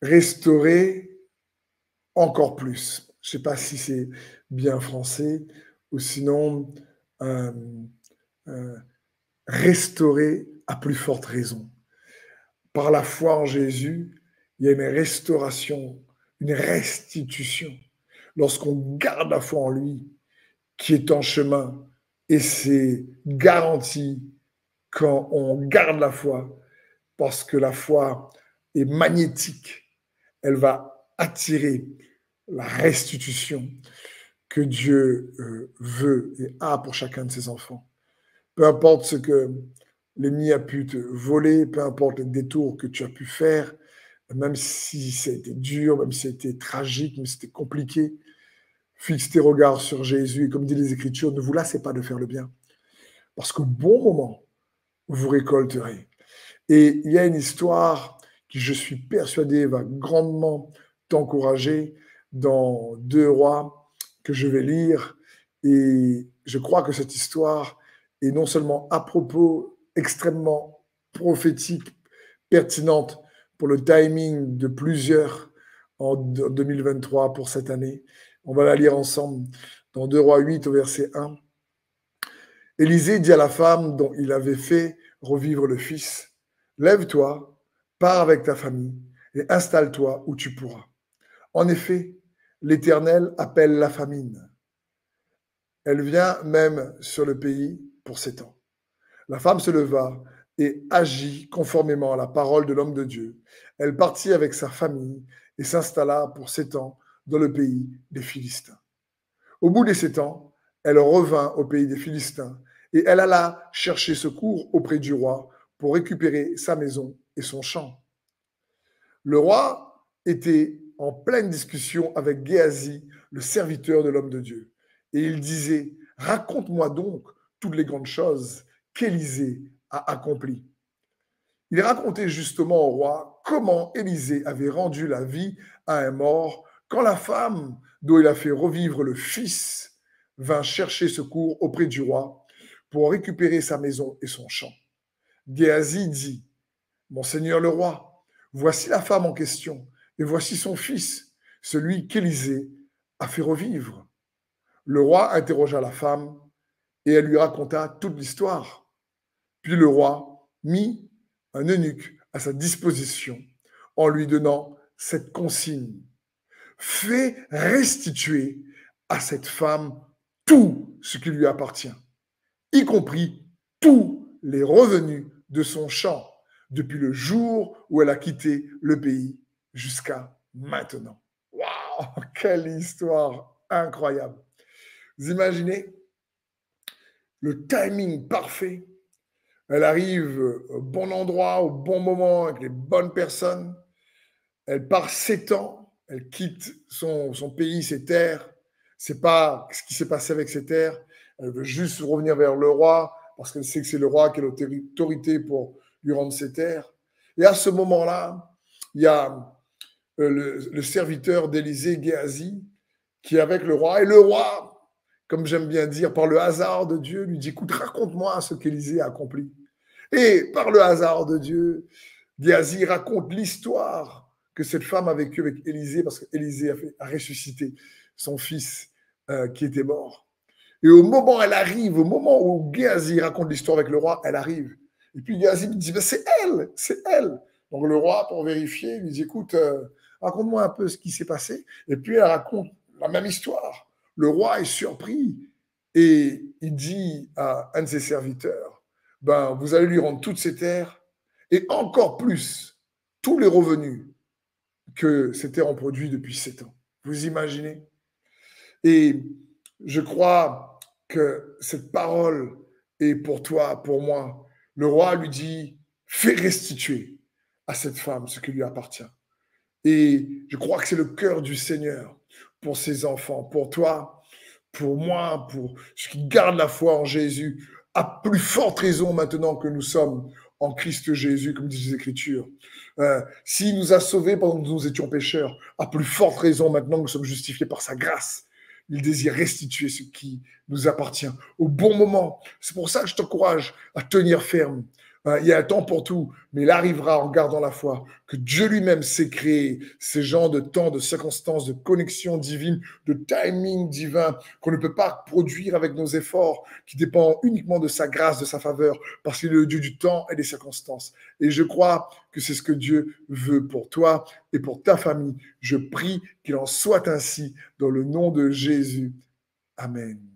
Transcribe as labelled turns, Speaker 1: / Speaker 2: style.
Speaker 1: restaurer encore plus. Je ne sais pas si c'est bien français ou sinon euh, euh, restaurer à plus forte raison. Par la foi en Jésus, il y a une restauration, une restitution. Lorsqu'on garde la foi en lui, qui est en chemin, et c'est garanti quand on garde la foi, parce que la foi est magnétique, elle va attirer la restitution que Dieu veut et a pour chacun de ses enfants. Peu importe ce que l'ennemi a pu te voler, peu importe les détours que tu as pu faire, même si ça a été dur, même si c'était tragique, même si c'était compliqué, fixe tes regards sur Jésus et comme dit les Écritures, ne vous lassez pas de faire le bien. Parce qu'au bon moment, vous récolterez. Et il y a une histoire qui, je suis persuadé, va grandement t'encourager dans 2 Rois que je vais lire. Et je crois que cette histoire est non seulement à propos, extrêmement prophétique, pertinente pour le timing de plusieurs en 2023 pour cette année. On va la lire ensemble dans 2 Rois 8 au verset 1. Élisée dit à la femme dont il avait fait revivre le fils, « Lève-toi, pars avec ta famille et installe-toi où tu pourras. En effet, l'Éternel appelle la famine. Elle vient même sur le pays pour 7 ans. » La femme se leva et agit conformément à la parole de l'homme de Dieu. Elle partit avec sa famille et s'installa pour 7 ans dans le pays des Philistins. Au bout des 7 ans, elle revint au pays des Philistins et elle alla chercher secours auprès du roi pour récupérer sa maison et son champ. Le roi était en pleine discussion avec Géasi, le serviteur de l'homme de Dieu. Et il disait, « Raconte-moi donc toutes les grandes choses qu'Élisée a accomplies. » Il racontait justement au roi comment Élisée avait rendu la vie à un mort quand la femme dont il a fait revivre le fils vint chercher secours auprès du roi pour récupérer sa maison et son champ. Géasi dit, « Mon seigneur le roi, voici la femme en question et voici son fils, celui qu'Élisée a fait revivre. » Le roi interrogea la femme et elle lui raconta toute l'histoire. Puis le roi mit un eunuque à sa disposition en lui donnant cette consigne. Fais restituer à cette femme tout ce qui lui appartient, y compris tous les revenus de son champ depuis le jour où elle a quitté le pays jusqu'à maintenant. Waouh, quelle histoire incroyable. Vous imaginez le timing parfait. Elle arrive au bon endroit, au bon moment, avec les bonnes personnes. Elle part 7 ans. Elle quitte son pays, ses terres. C'est pas ce qui s'est passé avec ses terres. Elle veut juste revenir vers le roi parce qu'elle sait que c'est le roi qui a l'autorité pour lui rendre ses terres. Et à ce moment-là, il y a le serviteur d'Élisée, Géasi, qui est avec le roi. Et le roi, comme j'aime bien dire, par le hasard de Dieu, lui dit, écoute, raconte-moi ce qu'Élisée a accompli. Et par le hasard de Dieu, Géasi raconte l'histoire que cette femme a vécue avec Élisée, parce qu'Élisée a ressuscité son fils qui était mort. Et au moment où elle arrive, au moment où Géasi raconte l'histoire avec le roi, elle arrive. Et puis Géasi lui dit, c'est elle, c'est elle. Donc le roi, pour vérifier, lui dit, écoute, raconte-moi un peu ce qui s'est passé. Et puis elle raconte la même histoire. Le roi est surpris et il dit à un de ses serviteurs, ben, vous allez lui rendre toutes ses terres et encore plus tous les revenus que ces terres ont produits depuis 7 ans. Vous imaginez? Et je crois que cette parole est pour toi, pour moi. Le roi lui dit, fais restituer à cette femme ce qui lui appartient. Et je crois que c'est le cœur du Seigneur pour ses enfants, pour toi, pour moi, pour ceux qui gardent la foi en Jésus, à plus forte raison maintenant que nous sommes en Christ Jésus, comme disent les Écritures. S'il nous a sauvés pendant que nous étions pécheurs, à plus forte raison maintenant que nous sommes justifiés par sa grâce. Il désire restituer ce qui nous appartient au bon moment. C'est pour ça que je t'encourage à tenir ferme. Il y a un temps pour tout, mais il arrivera en gardant la foi que Dieu lui-même sait créer ces genres de temps, de circonstances, de connexion divine, de timing divin qu'on ne peut pas produire avec nos efforts, qui dépend uniquement de sa grâce, de sa faveur, parce qu'il est le Dieu du temps et des circonstances. Et je crois que c'est ce que Dieu veut pour toi et pour ta famille. Je prie qu'il en soit ainsi dans le nom de Jésus. Amen.